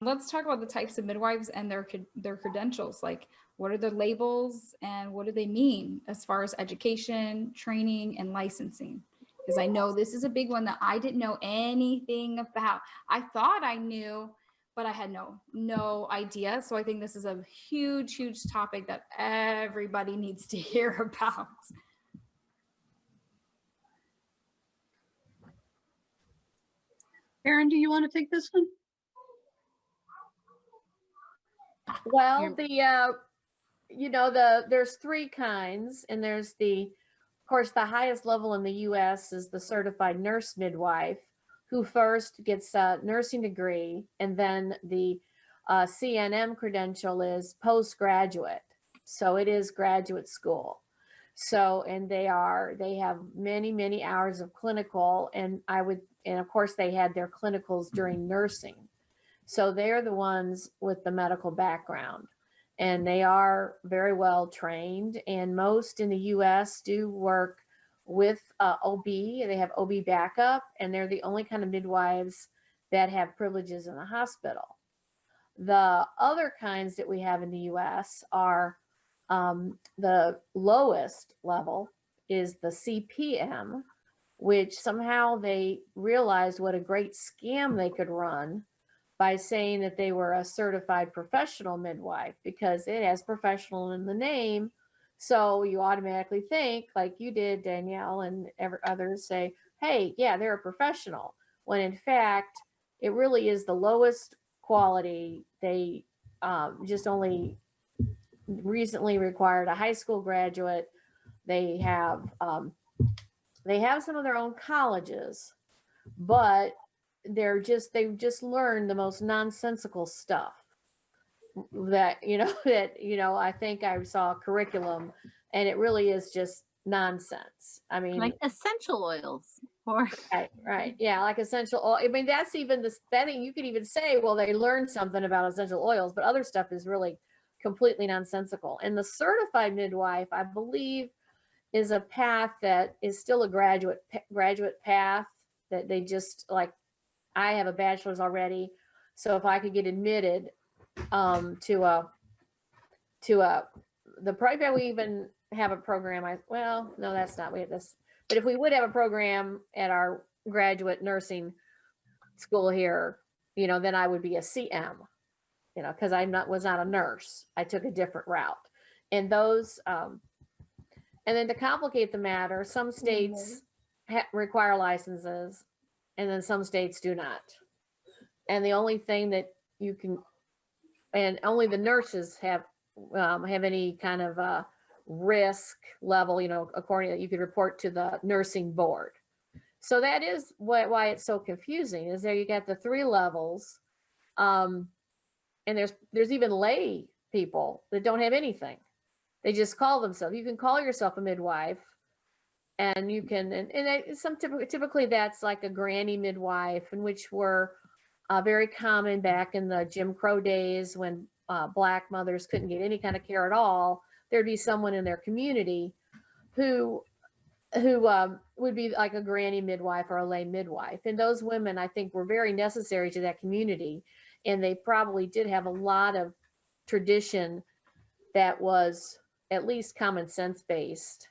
let's talk about the types of midwives and their credentials. Like, what are their labels and what do they mean as far as education, training, and licensing? Because I know this is a big one that I didn't know anything about. I thought I knew, but I had no idea. So I think this is a huge topic that everybody needs to hear about. Erin, do you want to take this one? Well, there's three kinds, and there's of course, the highest level in the U.S. is the certified nurse midwife, who first gets a nursing degree, and then the CNM credential is postgraduate. So it is graduate school. So, and they have many hours of clinical, and of course they had their clinicals during nursing. So they're the ones with the medical background, and they are very well trained. And most in the US do work with OB. They have OB backup, and they're the only kind of midwives that have privileges in the hospital. The other kinds that we have in the US are the lowest level is the CPM, which somehow they realized what a great scam they could run by saying that they were a certified professional midwife, because it has professional in the name. So you automatically think, like you did, Danielle, and others say, hey, yeah, they're a professional. When in fact, it really is the lowest quality. They just only recently required a high school graduate. They have some of their own colleges, but they've just learned the most nonsensical stuff that I think I saw a curriculum, and it really is just nonsense. I mean, like essential oils, or right, yeah, like essential oil. I mean, that's even the spending. You could even say, well, they learned something about essential oils, but other stuff is really completely nonsensical. And the certified midwife, I believe, is a path that is still a graduate path, that they just, like, I have a bachelor's already, so if I could get admitted to the program, we even have a program. Well, no, that's not, we have this, but if we would have a program at our graduate nursing school here, then I would be a CM, because was not a nurse. I took a different route. And those, and then to complicate the matter, some states require licenses, and then some states do not. And the only thing that you can, and only the nurses have any kind of risk level, according that you could report to the nursing board. So that is why it's so confusing. Is there you got the three levels, and there's even lay people that don't have anything. They just call themselves. You can call yourself a midwife, and you can, typically that's like a granny midwife, in which were very common back in the Jim Crow days when Black mothers couldn't get any kind of care at all. There'd be someone in their community who would be like a granny midwife or a lay midwife. And those women, I think, were very necessary to that community. And they probably did have a lot of tradition that was at least common sense based.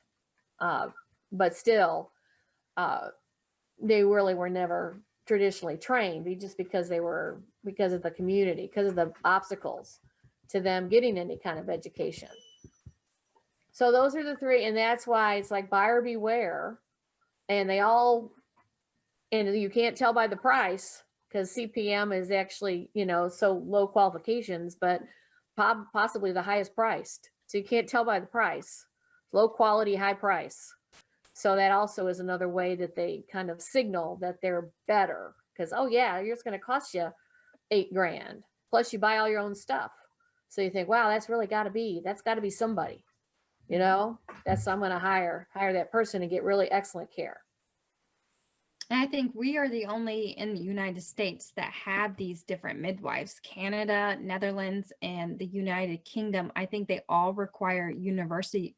But still, they really were never traditionally trained, just because of the community, because of the obstacles to them getting any kind of education. So those are the three, and that's why it's like buyer beware. And and you can't tell by the price, because CPM is actually, so low qualifications, but possibly the highest priced. So you can't tell by the price. Low quality, high price. So that also is another way that they kind of signal that they're better, because, oh yeah, it's going to cost you $8,000. Plus you buy all your own stuff. So you think, wow, that's got to be somebody, I'm going to hire that person and get really excellent care. And I think we are the only in the United States that have these different midwives. Canada, Netherlands, and the United Kingdom, I think they all require university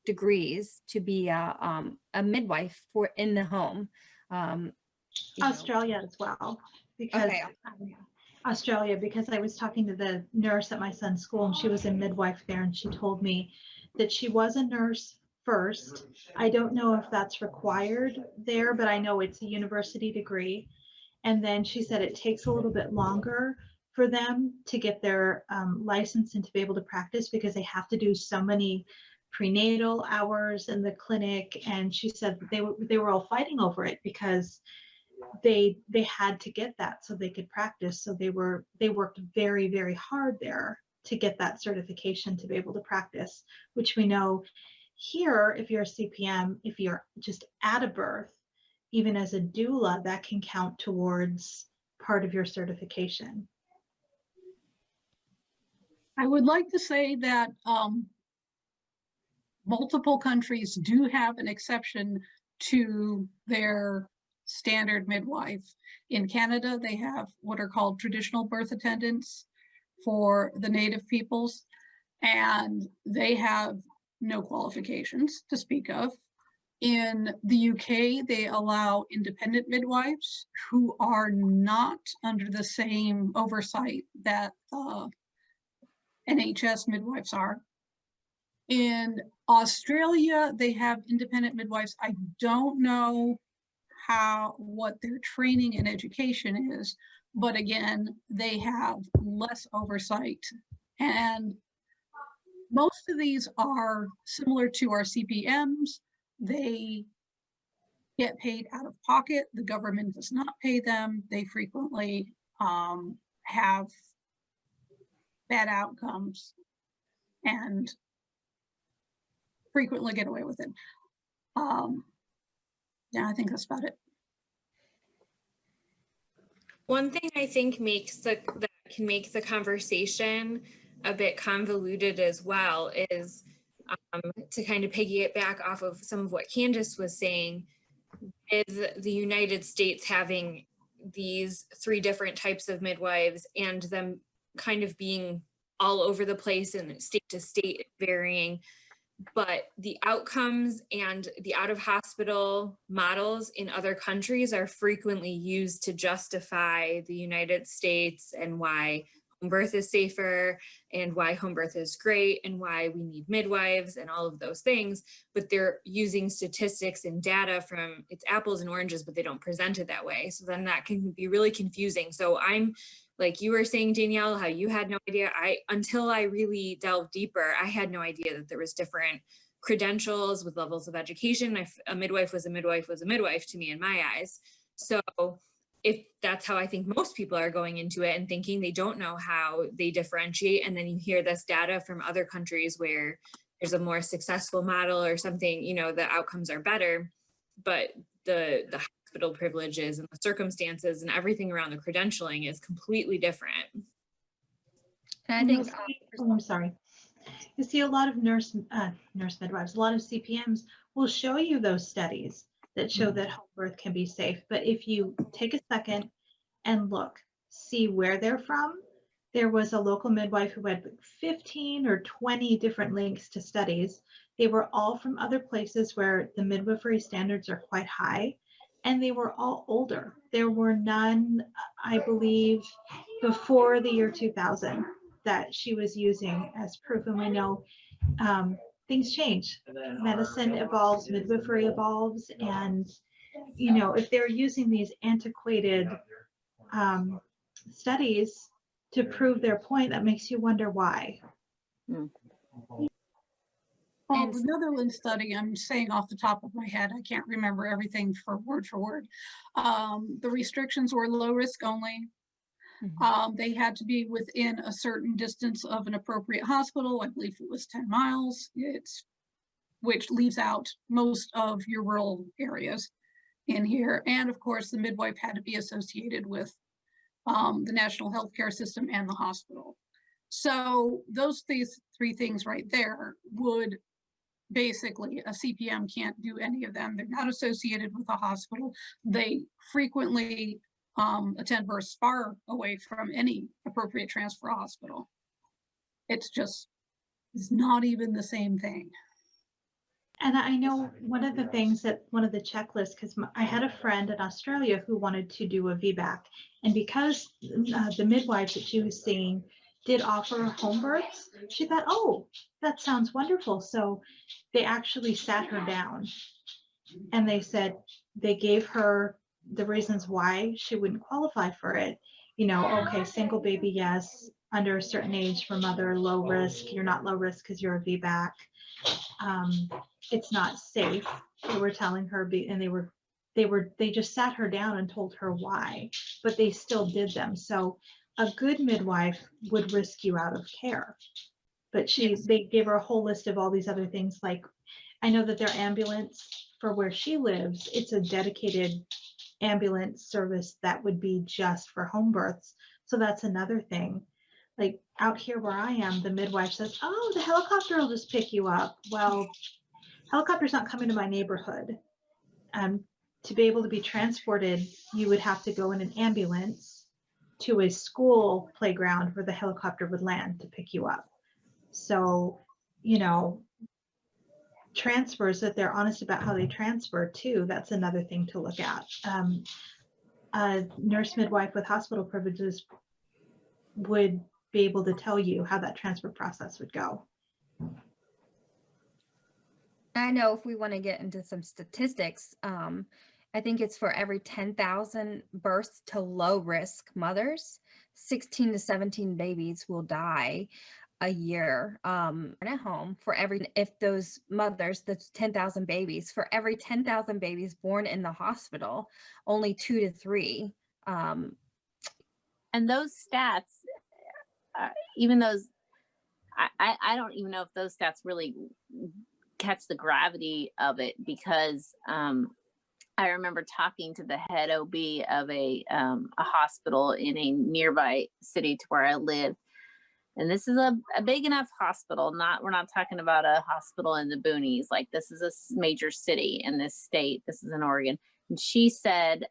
degrees to be a midwife for in the home. Australia as well, because Australia, because I was talking to the nurse at my son's school, and she was a midwife there, and she told me that she was a nurse first. I don't know if that's required there, but I know it's a university degree. And then she said it takes a little bit longer for them to get their license and to be able to practice, because they have to do so many prenatal hours in the clinic. And she said that they were all fighting over it because they had to get that so they could practice. So they worked very, very hard there to get that certification to be able to practice, which we know here, if you're a CPM, if you're just at a birth, even as a doula, that can count towards part of your certification. I would like to say that multiple countries do have an exception to their standard midwife. In Canada, they have what are called traditional birth attendants for the native peoples, and they have no qualifications to speak of. In the UK, they allow independent midwives who are not under the same oversight that NHS midwives are. In Australia, they have independent midwives. I don't know what their training and education is, but again, they have less oversight. And most of these are similar to our CPMs. They get paid out of pocket. The government does not pay them. They frequently have bad outcomes and frequently get away with it. Yeah, I think that's about it. One thing I think that can make the conversation a bit convoluted as well is to kind of piggyback off of some of what Candace was saying, with the United States having these 3 different types of midwives and them kind of being all over the place and state to state varying. But the outcomes and the out-of-hospital models in other countries are frequently used to justify the United States and why home birth is safer and why home birth is great and why we need midwives and all of those things. But they're using statistics and data from, it's apples and oranges, but they don't present it that way. So then that can be really confusing. So I'm, like you were saying, Danielle, how you had no idea. Until I really delved deeper, I had no idea that there was different credentials with levels of education. A midwife was a midwife was a midwife to me in my eyes. So if that's how I think most people are going into it and thinking they don't know how they differentiate, and then you hear this data from other countries where there's a more successful model or something, you know, the outcomes are better, but the hospital privileges and the circumstances and everything around the credentialing is completely different. And I think, I'm sorry. You see a lot of nurse midwives, a lot of CPMs will show you those studies that show that home birth can be safe. But if you take a second and look, see where they're from, there was a local midwife who had 15 or 20 different links to studies. They were all from other places where the midwifery standards are quite high, and they were all older. There were none, I believe, before the year 2000 that she was using as proof. And we know things change. Medicine evolves, midwifery evolves, and you know, if they're using these antiquated studies to prove their point, that makes you wonder why. Well, the Netherlands study, I'm saying off the top of my head, I can't remember everything for word. The restrictions were low risk only. They had to be within a certain distance of an appropriate hospital. I believe it was 10 miles, which leaves out most of your rural areas in here. And of course, the midwife had to be associated with the national healthcare system and the hospital. So those 3 things right there would basically, a CPM can't do any of them. They're not associated with a hospital. They frequently attend births far away from any appropriate transfer hospital. It's not even the same thing. And I know one of the things that one of the checklists, because I had a friend in Australia who wanted to do a VBAC, and because the midwives that she was seeing did offer home births, she thought, oh, that sounds wonderful. So they actually sat her down and they said, they gave her the reasons why she wouldn't qualify for it. You know, okay, single baby, yes, under a certain age for mother, low risk. You're not low risk because you're a VBAC. It's not safe. They were telling her, and they just sat her down and told her why, but they still did them. So a good midwife would risk you out of care. But they gave her a whole list of all these other things. Like, I know that their ambulance for where she lives, it's a dedicated ambulance service that would be just for home births. So that's another thing. Like out here where I am, the midwife says, oh, the helicopter will just pick you up. Well, helicopter's not coming to my neighborhood. To be able to be transported, you would have to go in an ambulance to a school playground where the helicopter would land to pick you up. So, you know, transfers, that they're honest about how they transfer too, that's another thing to look at. A nurse midwife with hospital privileges would be able to tell you how that transfer process would go. I know if we want to get into some statistics, I think it's for every 10,000 births to low risk mothers, 16 to 17 babies will die a year at home. For every, if those mothers, that's 10,000 babies, for every 10,000 babies born in the hospital, only 2 to 3. And those stats, even those, I don't even know if those stats really catch the gravity of it, because I remember talking to the head OB of a hospital in a nearby city to where I live. And this is a big enough hospital. We're not talking about a hospital in the boonies. Like, this is a major city in this state. This is in Oregon. And she said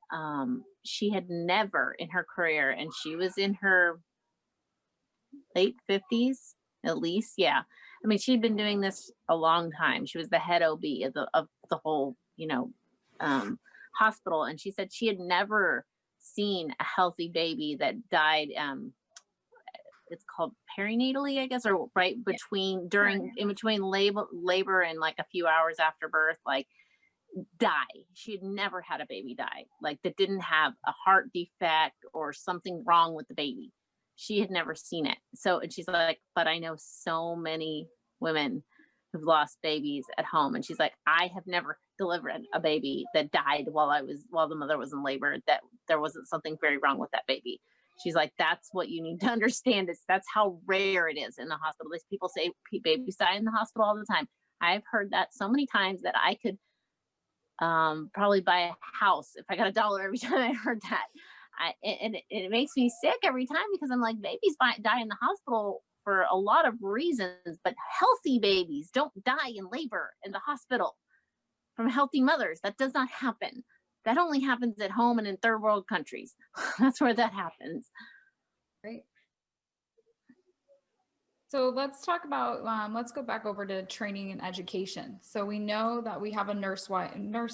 she had never in her career, and she was in her late 50s at least. Yeah. I mean, she'd been doing this a long time. She was the head OB of the whole, hospital. And she said she had never seen a healthy baby that died. It's called perinatally, I guess, or right between, in between labor and like a few hours after birth, like die. She had never had a baby die, like that didn't have a heart defect or something wrong with the baby. She had never seen it. So, and she's like, but I know so many women who've lost babies at home. And she's like, I have never delivered a baby that died while the mother was in labor, that there wasn't something very wrong with that baby. She's like, that's what you need to understand. That's how rare it is in the hospital. These people say babies die in the hospital all the time. I've heard that so many times that I could probably buy a house if I got $1 every time I heard that. It makes me sick every time, because I'm like, babies die in the hospital for a lot of reasons, but healthy babies don't die in labor in the hospital from healthy mothers. That does not happen. That only happens at home and in third world countries. That's where that happens. Right. So let's talk about, let's go back over to training and education. So we know that we have a nurse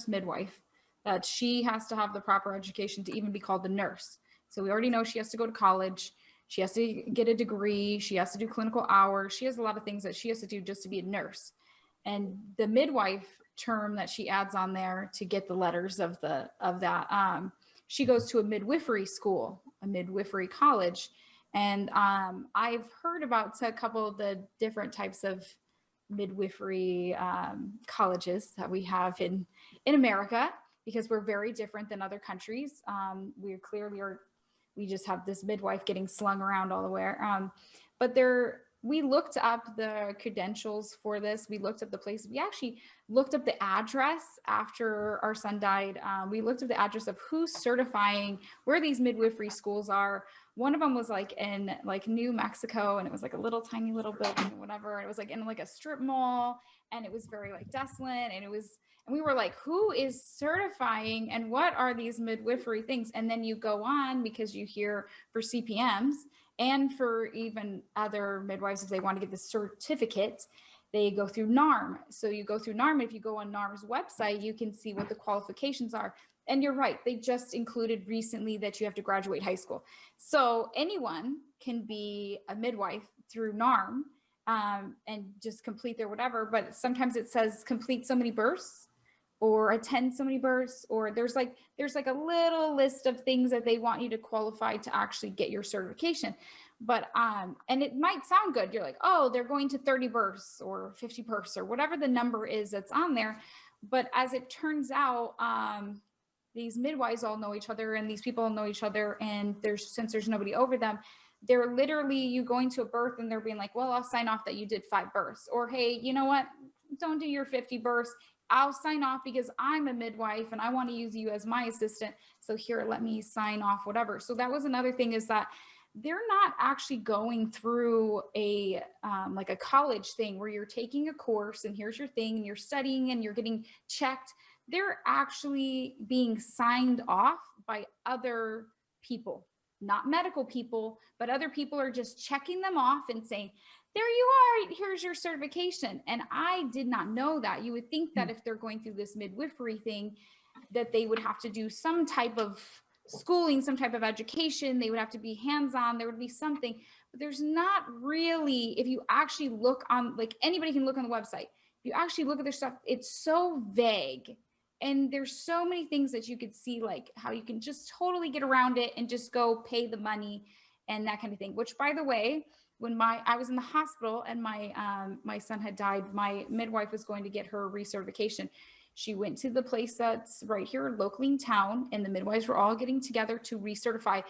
midwife, that she has to have the proper education to even be called a nurse. So we already know she has to go to college. She has to get a degree. She has to do clinical hours. She has a lot of things that she has to do just to be a nurse. And the midwife term that she adds on there to get the letters of that, she goes to a midwifery school, a midwifery college. And I've heard about a couple of the different types of midwifery colleges that we have in America, because we're very different than other countries. We just have this midwife getting slung around all the way. But we looked up the credentials for this. We looked up the place. We actually looked up the address after our son died. We looked up the address of who's certifying where these midwifery schools are. One of them was like in like New Mexico, and it was like a little tiny little building or whatever. It was like in like a strip mall, and it was very like desolate. And we were like, who is certifying and what are these midwifery things? And then you go on, because you hear for CPMs and for even other midwives, if they want to get the certificate, They go through NARM. So you go through NARM. If you go on NARM's website, you can see what the qualifications are. And you're right, they just included recently that you have to graduate high school. So anyone can be a midwife through NARM, and just complete their whatever. But sometimes it says complete so many births or attend so many births, or there's like a little list of things that they want you to qualify to actually get your certification. But and it might sound good. You're like, oh, they're going to 30 births or 50 births or whatever the number is that's on there. But as it turns out, these midwives all know each other, and these people all know each other, and since there's nobody over them, they're literally, you going to a birth and they're being like, well, I'll sign off that you did 5 births, or hey, you know what, don't do your 50 births, I'll sign off because I'm a midwife and I want to use you as my assistant, so here, let me sign off, whatever. So that was another thing, is that they're not actually going through a like a college thing where you're taking a course and here's your thing and you're studying and you're getting checked. They're actually being signed off by other people, not medical people, but other people are just checking them off and saying, there you are, here's your certification. And I did not know that. You would think that if they're going through this midwifery thing, that they would have to do some type of schooling, some type of education, they would have to be hands-on, there would be something, but there's not really. If you actually look on, like, anybody can look on the website, if you actually look at their stuff, it's so vague. And there's so many things that you could see, like how you can just totally get around it and just go pay the money and that kind of thing. Which, by the way, when I was in the hospital and my son had died, my midwife was going to get her recertification. She went to the place that's right here locally in town, and the midwives were all getting together to recertify.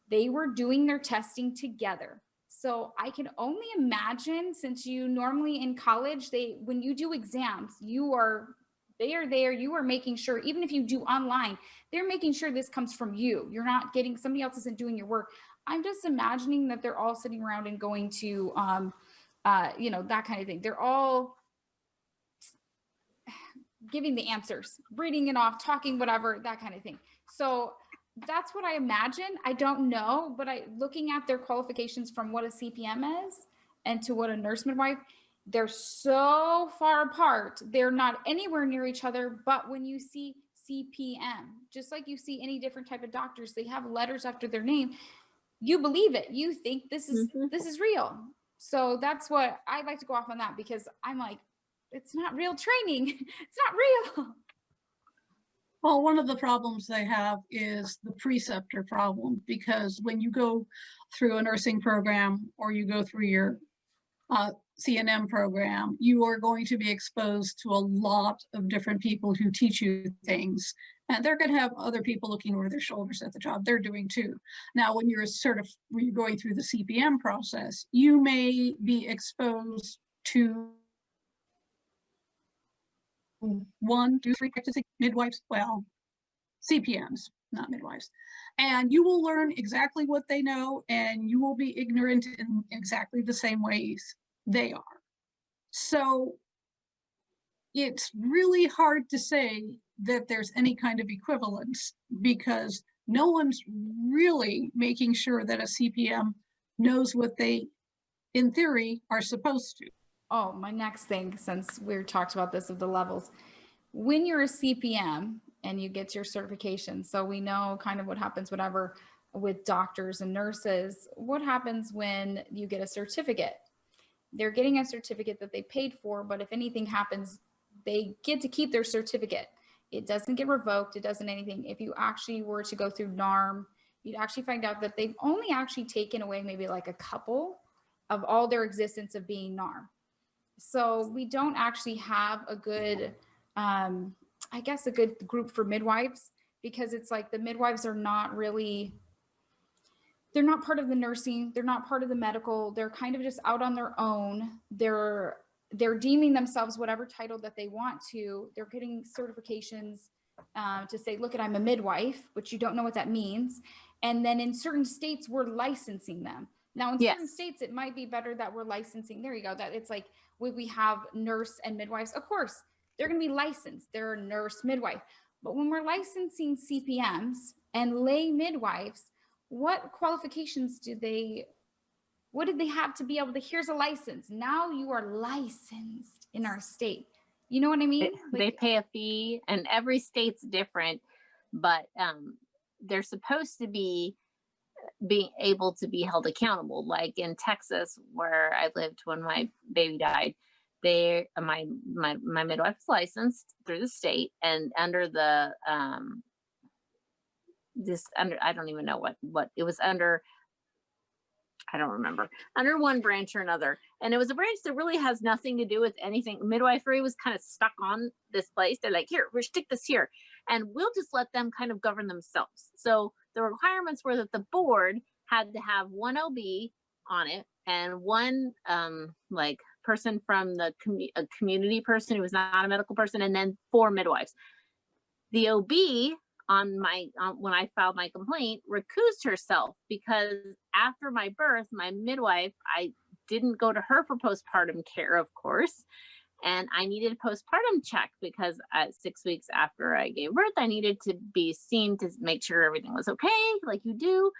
They were doing their testing together. So I can only imagine, since you normally in college, when you do exams, they are there, you are making sure, even if you do online, they're making sure this comes from you. You're not getting, somebody else isn't doing your work. I'm just imagining that they're all sitting around and going to, that kind of thing. They're all giving the answers, reading it off, talking, whatever, that kind of thing. So that's what I imagine. I don't know, but looking at their qualifications from what a CPM is and to what a nurse midwife, they're so far apart. They're not anywhere near each other. But when you see CPM, just like you see any different type of doctors, they have letters after their name. You believe it. You think this is real. So that's what I like to go off on that, because I'm like, it's not real training. It's not real. Well, one of the problems they have is the preceptor problem, because when you go through a nursing program or you go through your CNM program, you are going to be exposed to a lot of different people who teach you things, and they're going to have other people looking over their shoulders at the job they're doing too. Now, when you're going through the CPM process, you may be exposed to 1, 2, 3 practicing midwives, well, CPMs, not midwives. And you will learn exactly what they know, and you will be ignorant in exactly the same ways they are. So it's really hard to say that there's any kind of equivalence, because no one's really making sure that a CPM knows what they, in theory, are supposed to. Oh, my next thing, since we talked about this of the levels, when you're a CPM and you get your certification, so we know kind of what happens, whatever, with doctors and nurses, what happens when you get a certificate? They're getting a certificate that they paid for, but if anything happens, they get to keep their certificate. It doesn't get revoked. It doesn't anything. If you actually were to go through NARM, you'd actually find out that they've only actually taken away maybe like a couple of all their existence of being NARM. So we don't actually have a good, I guess, a good group for midwives, because it's like the midwives are not really, they're not part of the nursing. They're not part of the medical. They're kind of just out on their own. They're deeming themselves whatever title that they want to. They're getting certifications to say, look, I'm a midwife, but you don't know what that means. And then in certain states, we're licensing them. Now, in certain states, it might be better that we're licensing. There you go. That it's like we have nurse and midwives. Of course, they're going to be licensed. They're a nurse midwife. But when we're licensing CPMs and lay midwives, what qualifications do they What did they have to be able to, here's a license. Now you are licensed in our state. You know what I mean? They pay a fee, and every state's different, but they're supposed to be being able to be held accountable. Like in Texas, where I lived when my baby died, my midwife is licensed through the state, and under the I don't even know what it was under. I don't remember, under one branch or another. And it was a branch that really has nothing to do with anything. Midwifery was kind of stuck on this place. They're like, here, we'll stick this here, and we'll just let them kind of govern themselves. So the requirements were that the board had to have one OB on it and one like person from the a community person who was not a medical person, and then 4 midwives. The OB on when I filed my complaint recused herself, because after my birth, my midwife, I didn't go to her for postpartum care, of course, and I needed a postpartum check because at 6 weeks after I gave birth, I needed to be seen to make sure everything was okay, like you do.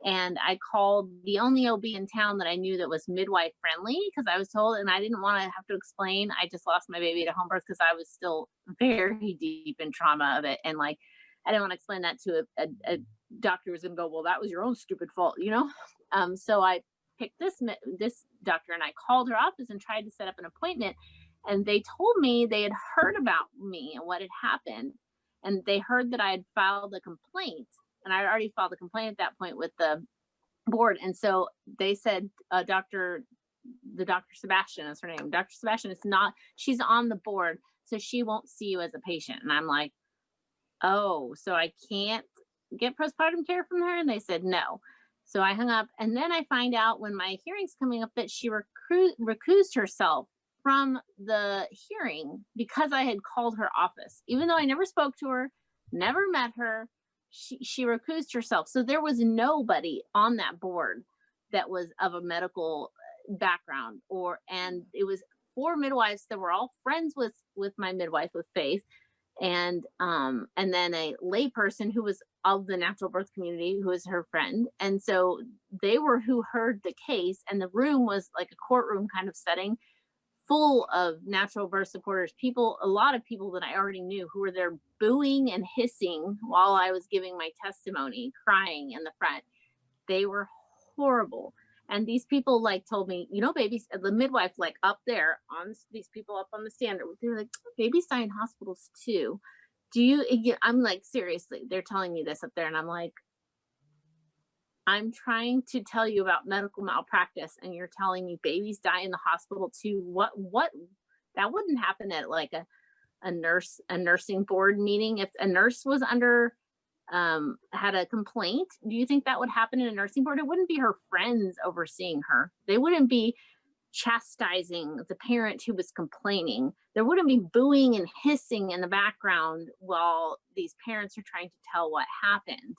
And I called the only OB in town that I knew that was midwife friendly, because I was told, and I didn't want to have to explain, I just lost my baby at a home birth, because I was still very deep in trauma of it. And like, I didn't want to explain that to a doctor who was going to go, well, that was your own stupid fault, you know? So I picked this doctor, and I called her office and tried to set up an appointment. And they told me they had heard about me and what had happened. And they heard that I had filed a complaint, and I had already filed a complaint at that point with the board. And so they said, Dr. Sebastian is her name. Dr. Sebastian is not, she's on the board, so she won't see you as a patient. And I'm like, oh, so I can't get postpartum care from her? And they said no. So I hung up, and then I find out when my hearing's coming up that she recused herself from the hearing because I had called her office. Even though I never spoke to her, never met her, she recused herself. So there was nobody on that board that was of a medical background, and it was 4 midwives that were all friends with my midwife, with Faith, and then a lay person who was of the natural birth community, who was her friend. And so they were who heard the case, and the room was like a courtroom kind of setting, full of natural birth supporters, a lot of people that I already knew, who were there booing and hissing while I was giving my testimony, crying in the front. They were horrible. And these people like told me, you know, babies, the midwife, like up there on these people up on the stand, they were like, babies die in hospitals too. I'm like, seriously, they're telling me this up there. And I'm like, I'm trying to tell you about medical malpractice, and you're telling me babies die in the hospital too. What, that wouldn't happen at like a nursing board meeting. If a nurse was had a complaint, do you think that would happen in a nursing board? It wouldn't be her friends overseeing her. They wouldn't be chastising the parent who was complaining. There wouldn't be booing and hissing in the background while these parents are trying to tell what happened.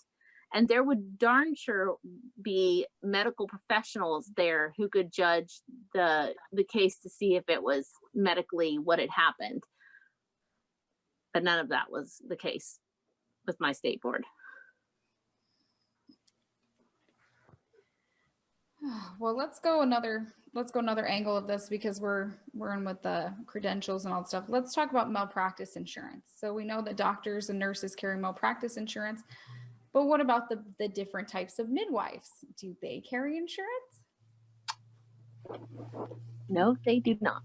And there would darn sure be medical professionals there who could judge the case to see if it was medically what had happened. But none of that was the case with my state board. Well, let's go another angle of this, because we're in with the credentials and all that stuff. Let's talk about malpractice insurance. So we know that doctors and nurses carry malpractice insurance, but what about the different types of midwives? Do they carry insurance? No, they do not.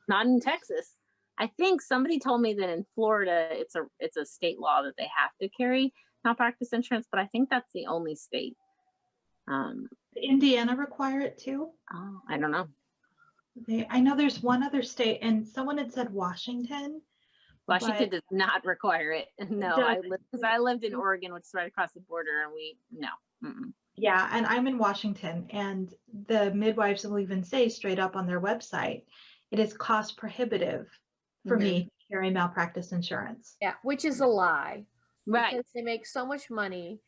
Not in Texas. I think somebody told me that in Florida, it's a state law that they have to carry malpractice insurance, but I think that's the only state. Indiana require it too? Oh, I don't know. I know there's one other state, and someone had said Washington. Washington does not require it. No, because I lived in Oregon, which is right across the border, and no. Mm-mm. Yeah, and I'm in Washington, and the midwives will even say straight up on their website, it is cost prohibitive for me to carry malpractice insurance. Yeah, which is a lie. Right. Because they make so much money,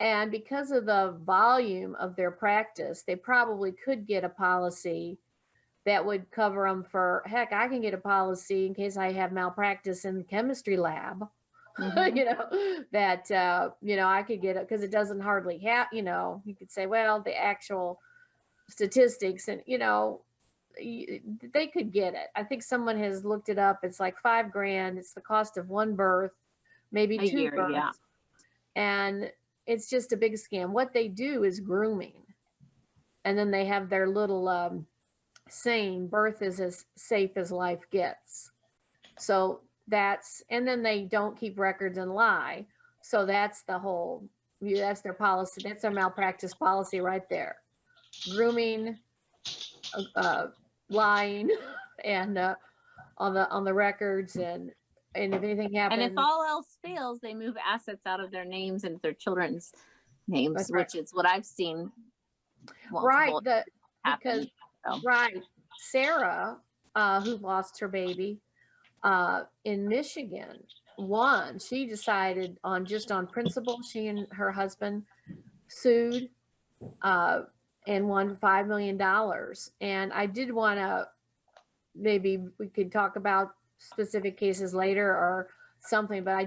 and because of the volume of their practice, they probably could get a policy that would cover them for, heck, I can get a policy in case I have malpractice in the chemistry lab. Mhm. you know, that, you know, I could get it because it doesn't hardly have, you know, you could say, well, the actual statistics and, you know, they could get it. I think someone has looked it up. It's like $5,000. It's the cost of one birth, maybe A two year, yeah. births. And it's just a big scam. What they do is grooming. And then they have their little saying, birth is as safe as life gets. So that's, and then they don't keep records and lie. So that's the whole, that's their policy. That's their malpractice policy right there. Grooming, lying, and on the records, and if anything happens, And if all else fails, they move assets out of their names into their children's names, That's right. which is what I've seen. right, multiple because happen. So. right, Sarah, who lost her baby in Michigan, won. She decided on principle. She and her husband sued and won $5 million. And I did want to, maybe we could talk about specific cases later or something, but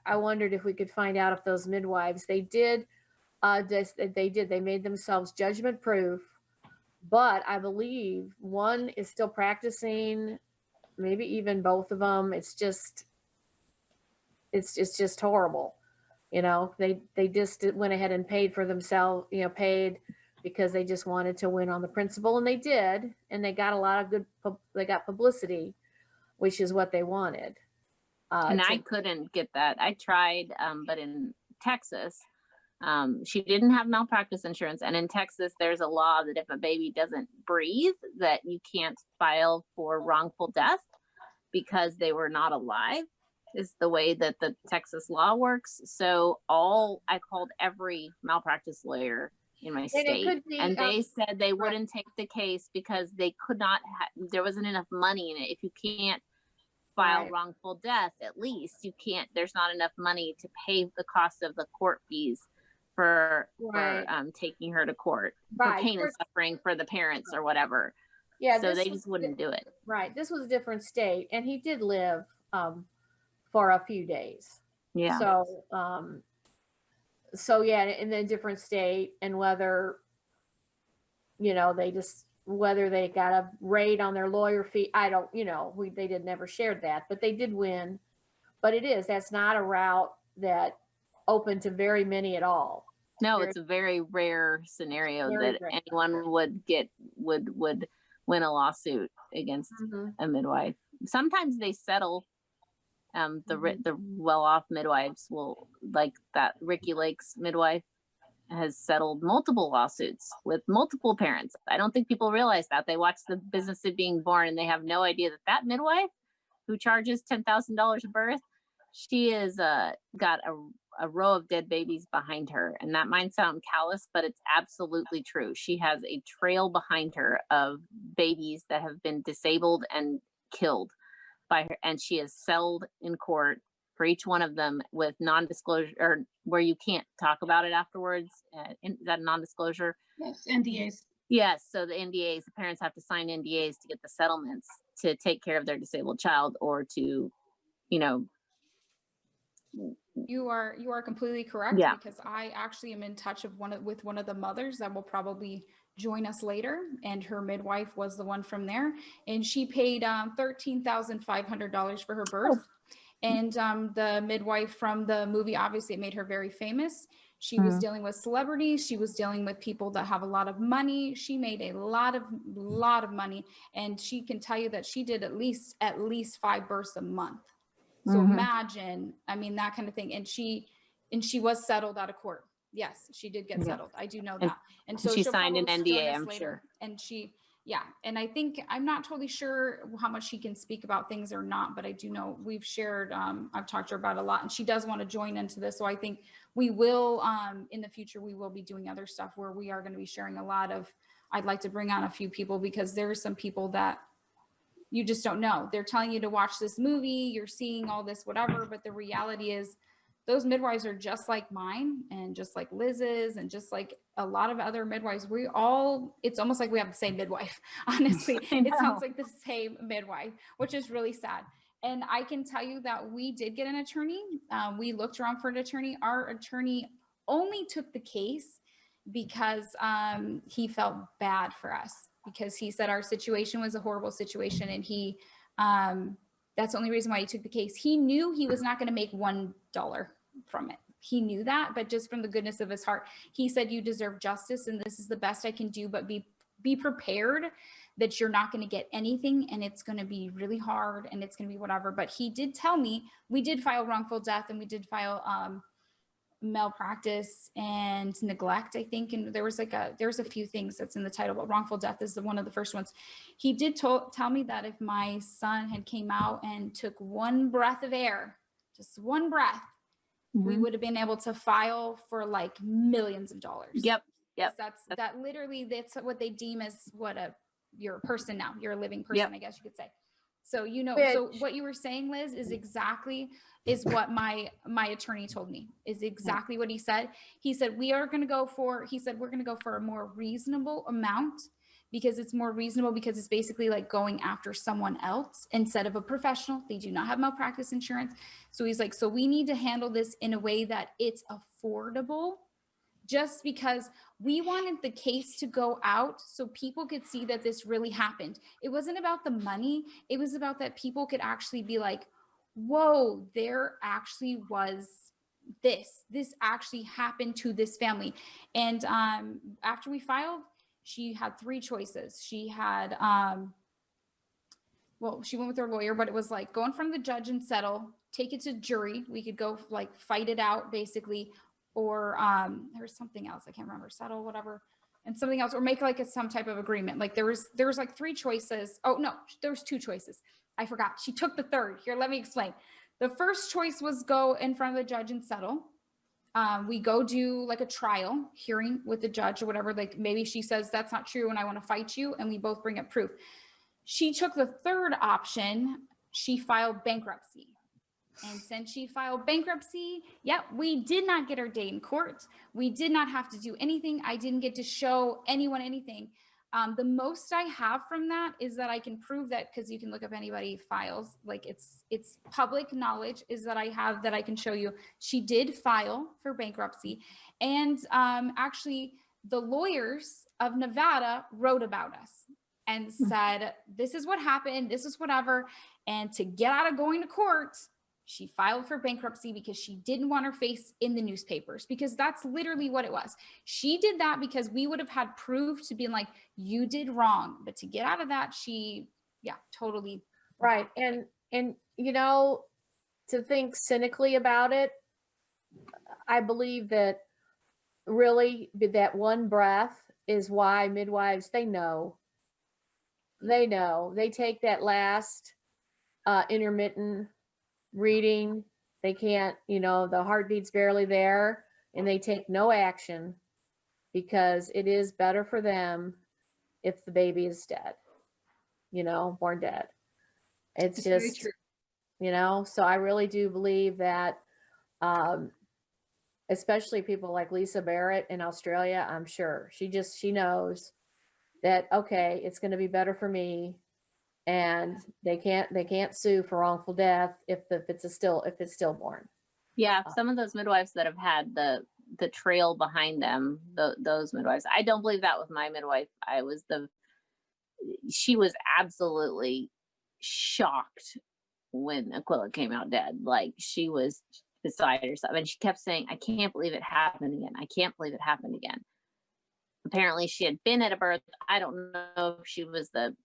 I wondered if we could find out if those midwives, they made themselves judgment proof, but I believe one is still practicing, maybe even both of them. It's just horrible. You know, they just went ahead and paid for themselves, you know, paid because they just wanted to win on the principle, and they did, and they got a lot of they got publicity, which is what they wanted. And I couldn't get that. I tried, but in Texas, she didn't have malpractice insurance. And in Texas, there's a law that if a baby doesn't breathe, that you can't file for wrongful death because they were not alive, is the way that the Texas law works. So I called every malpractice lawyer in my state, and they said they wouldn't take the case because they could not, there wasn't enough money in it. If you can't file wrongful death, at least you can't, there's not enough money to pay the cost of the court fees for taking her to court for pain and suffering for the parents or whatever. Yeah, so they just wouldn't do it. Right. This was a different state, and he did live for a few days. Yeah. So yeah, in a different state, and whether, you know, whether they got a raid on their lawyer fee, I don't, you know, they never shared that, but they did win. But that's not a route that open to very many at all. No, it's a very rare scenario that anyone would win a lawsuit against a midwife. Sometimes they settle. The well-off midwives will, like that Ricky Lake's midwife has settled multiple lawsuits with multiple parents. I don't think people realize that. They watch The Business of Being Born and they have no idea that midwife who charges $10,000 a birth, she is got a row of dead babies behind her. And that might sound callous, but it's absolutely true. She has a trail behind her of babies that have been disabled and killed by her, and she has settled in court for each one of them with non-disclosure, or where you can't talk about it afterwards. Is that a non-disclosure? Yes, NDAs. Yes, so the NDAs, the parents have to sign NDAs to get the settlements to take care of their disabled child, or to, you know. You are completely correct, because I actually am in touch with one of the mothers that will probably join us later, and her midwife was the one from there, and she paid $13,500 for her birth. And the midwife from the movie, obviously it made her very famous. She was dealing with celebrities. She was dealing with people that have a lot of money. She made a lot of money, and she can tell you that she did at least 5 births a month. So imagine, I mean, that kind of thing. And she was settled out of court. Yes, she did get settled. I do know that. And so she signed an NDA, I'm sure. And and I think, I'm not totally sure how much she can speak about things or not, but I do know we've shared, I've talked to her about a lot, and she does want to join into this. So I think we will, in the future, we will be doing other stuff where we are going to be sharing a lot of, I'd like to bring on a few people, because there are some people that you just don't know. They're telling you to watch this movie, you're seeing all this, whatever, but the reality is those midwives are just like mine, and just like Liz's, and just like a lot of other midwives. It's almost like we have the same midwife. Honestly, it sounds like the same midwife, which is really sad. And I can tell you that we did get an attorney. We looked around for an attorney. Our attorney only took the case because he felt bad for us, because he said our situation was a horrible situation, and he that's the only reason why he took the case. He knew he was not going to make $1 from it. He knew that, but just from the goodness of his heart, he said, you deserve justice, and this is the best I can do, but be prepared that you're not going to get anything, and it's going to be really hard, and it's going to be whatever. But he did tell me we did file wrongful death, and we did file malpractice and neglect, I think. And there was a few things that's in the title, but wrongful death is one of the first ones. He did tell me that if my son had came out and took one breath of air, just one breath, we would have been able to file for like millions of dollars. Yep. That's literally, that's what they deem as you're a person now. You're a living person, I guess you could say. So, so what you were saying, Liz, is what my attorney told me, is exactly what he said. He said, we're going to go for a more reasonable amount, because it's more reasonable, because it's basically like going after someone else instead of a professional. They do not have malpractice insurance. So he's like, so we need to handle this in a way that it's affordable, just because we wanted the case to go out so people could see that this really happened. It wasn't about the money. It was about that people could actually be like, whoa, there actually was this actually happened to this family. And after we filed, she had 3 choices. She had, she went with her lawyer, but it was like go in front of the judge and settle, take it to jury. We could go like fight it out basically. Or there was something else, I can't remember, settle, whatever, and something else, or make like some type of agreement. Like there was like 3 choices. Oh no, there was 2 choices. I forgot. She took the third. Here, let me explain. The first choice was go in front of the judge and settle. We go do like a trial hearing with the judge or whatever. Like maybe she says that's not true and I want to fight you, and we both bring up proof. She took the third option. She filed bankruptcy. And since she filed bankruptcy, we did not get our day in court. We did not have to do anything. I didn't get to show anyone anything. The most I have from that is that I can prove that, because you can look up anybody files, like it's public knowledge, is that I can show you she did file for bankruptcy. And actually the lawyers of Nevada wrote about us and said, this is what happened, this is whatever. And to get out of going to court, she filed for bankruptcy because she didn't want her face in the newspapers, because that's literally what it was. She did that because we would have had proof to be like, you did wrong. But to get out of that, she, totally. Right. And, to think cynically about it, I believe that really that one breath is why midwives, they know, they take that last intermittent reading. They can't, the heartbeat's barely there, and they take no action because it is better for them if the baby is dead, born dead. It's just, so I really do believe that, especially people like Lisa Barrett in Australia, I'm sure she knows that, okay, it's going to be better for me. And they can't sue for wrongful death if it's stillborn. Yeah, some of those midwives that have had the trail behind them, those midwives. I don't believe that with my midwife. She was absolutely shocked when Aquila came out dead. Like, she was beside herself, and she kept saying, "I can't believe it happened again. I can't believe it happened again." Apparently, she had been at a birth. I don't know if she was the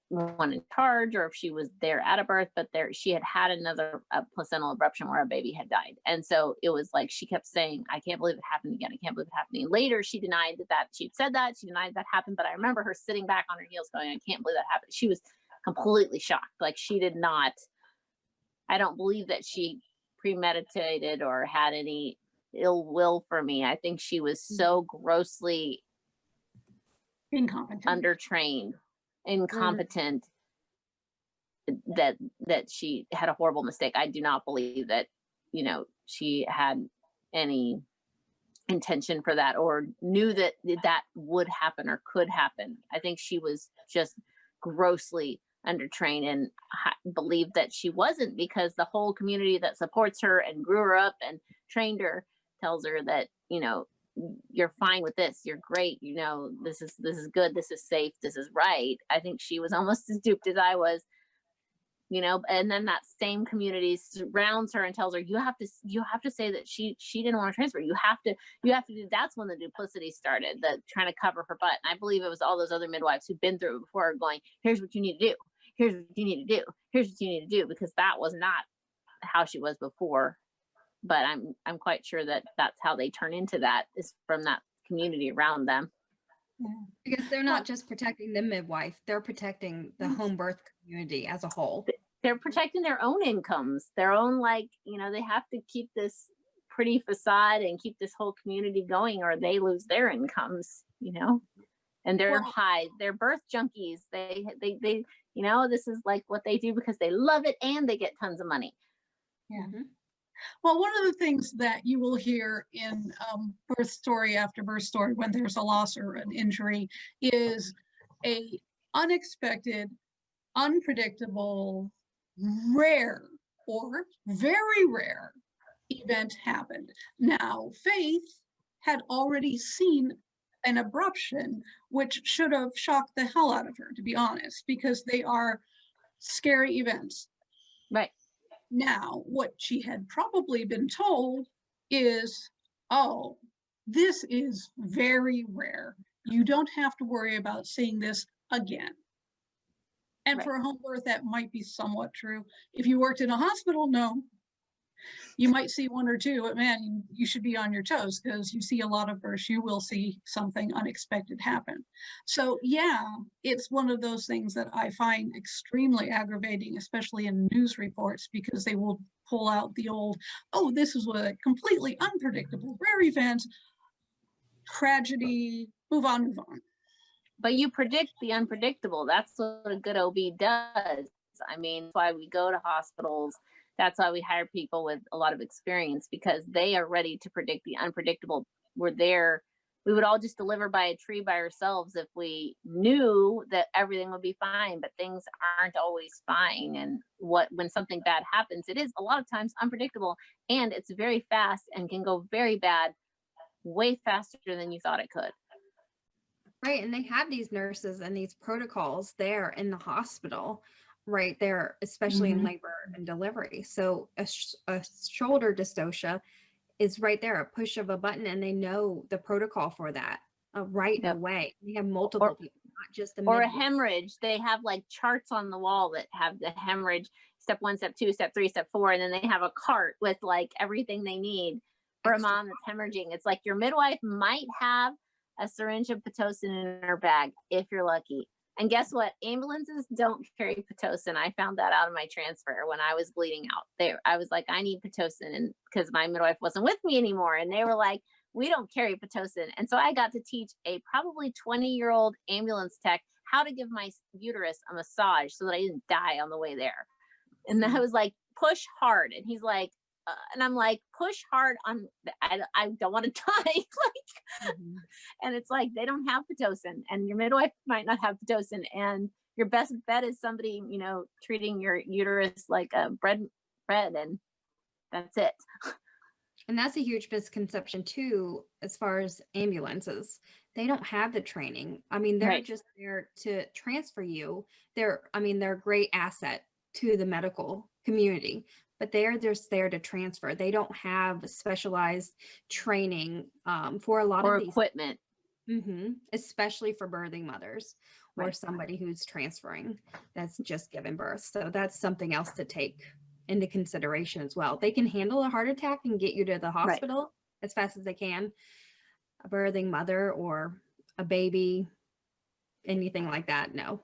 one in charge or if she was there at a birth, but she had another placental abruption where a baby had died. And so it was like she kept saying, "I can't believe it happened again. I can't believe it happened again." Later, she denied that she'd said that. She denied that happened. But I remember her sitting back on her heels going, "I can't believe that happened." She was completely shocked. Like, she did not, I don't believe that she premeditated or had any ill will for me. I think she was so grossly Incompetent. undertrained, incompetent, that she had a horrible mistake. I do not believe that she had any intention for that or knew that would happen or could happen. I think she was just grossly undertrained, and believe that she wasn't, because the whole community that supports her and grew her up and trained her tells her that, you know, you're fine with this, you're great, you know, this is good, this is safe, this is right. I think she was almost as duped as I was, you know. And then that same community surrounds her and tells her, you have to say that she didn't want to transfer, you have to do. That's when the duplicity started, the trying to cover her butt. And I believe it was all those other midwives who've been through it before going, here's what you need to do, here's what you need to do, here's what you need to do, because that was not how she was before. But I'm quite sure that that's how they turn into that, is from that community around them. Because they're not just protecting the midwife, they're protecting the home birth community as a whole. They're protecting their own incomes, their own, like, you know, they have to keep this pretty facade and keep this whole community going, or they lose their incomes, you know. And they're they're birth junkies. They you know, this is like what they do because they love it and they get tons of money. Yeah. Well, one of the things that you will hear in birth story after birth story when there's a loss or an injury is a unexpected, unpredictable, rare or very rare event happened. Now, Faith had already seen an abruption, which should have shocked the hell out of her, to be honest, because they are scary events. Right. Now, what she had probably been told is, oh, this is very rare. You don't have to worry about seeing this again. And Right. for a home birth, that might be somewhat true. If you worked in a hospital, no. You might see one or two, but man, you should be on your toes, because you see a lot of births, you will see something unexpected happen. So yeah, it's one of those things that I find extremely aggravating, especially in news reports, because they will pull out the old, oh, this is a completely unpredictable, rare event, tragedy, move on, move on. But you predict the unpredictable. That's what a good OB does. I mean, that's why we go to hospitals. That's why we hire people with a lot of experience, because they are ready to predict the unpredictable. We're there. We would all just deliver by a tree by ourselves if we knew that everything would be fine, but things aren't always fine. And when something bad happens, it is a lot of times unpredictable, and it's very fast and can go very bad way faster than you thought it could. Right. And they have these nurses and these protocols there in the hospital, right there, especially in labor and delivery. So a shoulder dystocia is right there, a push of a button, and they know the protocol for that right away. We have multiple people, not just the or a midwife. hemorrhage. They have like charts on the wall that have the hemorrhage, step 1, step 2, step 3, step 4, and then they have a cart with like everything they need for a mom that's hemorrhaging. It's like your midwife might have a syringe of Pitocin in her bag if you're lucky. And guess what? Ambulances don't carry Pitocin. I found that out of my transfer when I was bleeding out. I was like, I need Pitocin, and because my midwife wasn't with me anymore, and they were like, we don't carry Pitocin. And so I got to teach a probably 20-year-old ambulance tech how to give my uterus a massage so that I didn't die on the way there. And I was like, push hard. And he's like, and I'm like, push hard on, I don't want to die. Like, and it's like, they don't have Pitocin, and your midwife might not have Pitocin, and your best bet is somebody, you know, treating your uterus like a bread, and that's it. And that's a huge misconception too, as far as ambulances. They don't have the training. I mean, they're just there to transfer you. They're a great asset to the medical community, but they're just there to transfer. They don't have specialized training for a lot or of these equipment. Especially for birthing mothers or somebody who's transferring that's just given birth. So that's something else to take into consideration as well. They can handle a heart attack and get you to the hospital as fast as they can. A birthing mother or a baby, anything like that, no.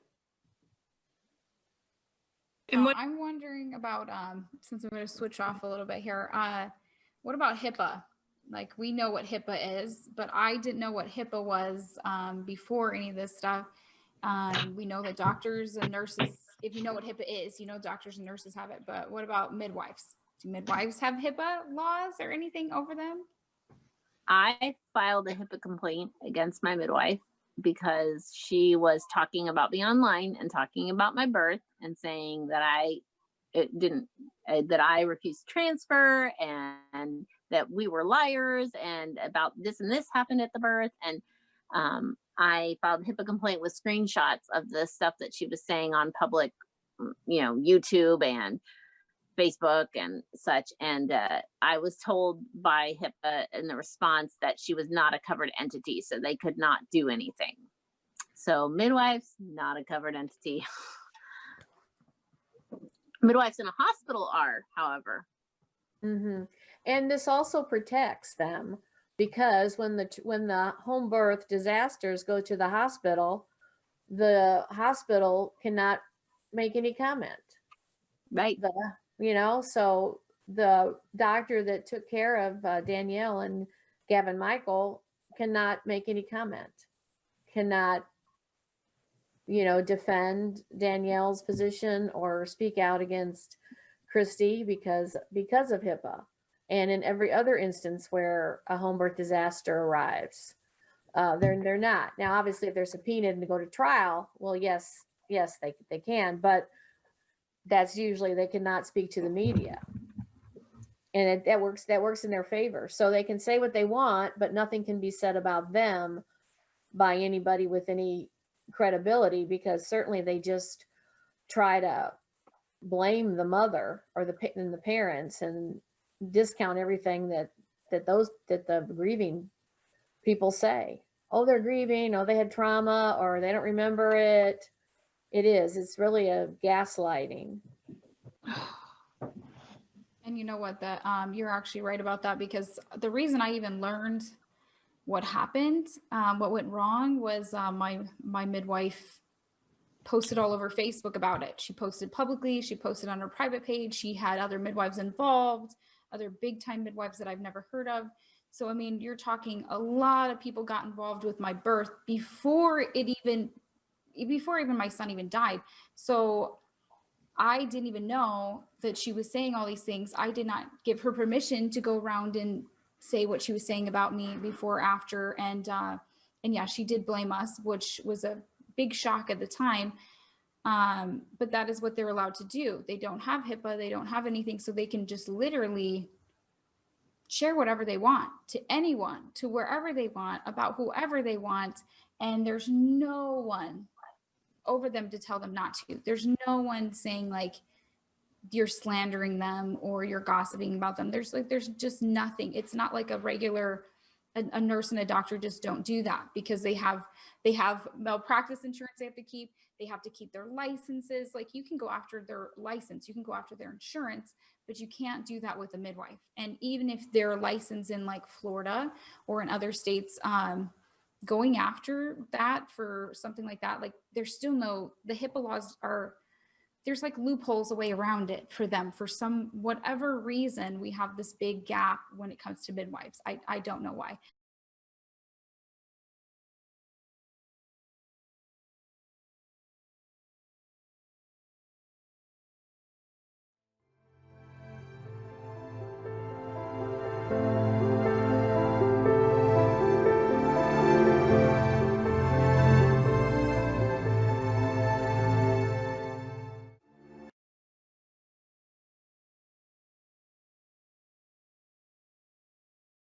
And what I'm wondering about, since I'm going to switch off a little bit here, what about HIPAA? Like, we know what HIPAA is, but I didn't know what HIPAA was before any of this stuff. We know that doctors and nurses, if you know what HIPAA is, you know doctors and nurses have it, but what about midwives? Do midwives have HIPAA laws or anything over them? I filed a HIPAA complaint against my midwife because she was talking about me online and talking about my birth and saying that that I refused to transfer and that we were liars and about this and this happened at the birth. And I filed a HIPAA complaint with screenshots of the stuff that she was saying on public, YouTube and Facebook and such. And I was told by HIPAA in the response that she was not a covered entity, so they could not do anything. So midwives, not a covered entity. Midwives in a hospital are, however. Mm-hmm. And this also protects them, because when the home birth disasters go to the hospital cannot make any comment. Right. So the doctor that took care of Danielle and Gavin Michael cannot make any comment, cannot defend Danielle's position or speak out against Christy because of HIPAA. And in every other instance where a home birth disaster arrives, they're not. Now, obviously, if they're subpoenaed and to go to trial, well, yes, they can, but that's usually they cannot speak to the media, and that works in their favor. So they can say what they want, but nothing can be said about them by anybody with any credibility, because certainly they just try to blame the mother or the parents and discount everything that the grieving people say. Oh, they're grieving, oh, they had trauma, or they don't remember it. It's really a gaslighting. And you know what, that you're actually right about that, because the reason I even learned what happened, what went wrong, was my midwife posted all over Facebook about it. She posted publicly, she posted on her private page, she had other midwives involved, other big time midwives that I've never heard of. So I mean, you're talking a lot of people got involved with my birth before even my son even died. So I didn't even know that she was saying all these things. I did not give her permission to go around and say what she was saying about me before, after, and yeah, she did blame us, which was a big shock at the time. But that is what they're allowed to do. They don't have HIPAA, they don't have anything, so they can just literally share whatever they want to anyone, to wherever they want, about whoever they want, and there's no one over them to tell them not to. There's no one saying like you're slandering them or you're gossiping about them. There's just nothing. It's not like a regular a nurse and a doctor just don't do that, because they have malpractice insurance they have to keep their licenses. Like, you can go after their license, you can go after their insurance, but you can't do that with a midwife. And even if they're licensed in like Florida or in other states, going after that for something like that, like there's still the HIPAA laws there's like loopholes a way around it for them. For whatever reason, we have this big gap when it comes to midwives. I don't know why.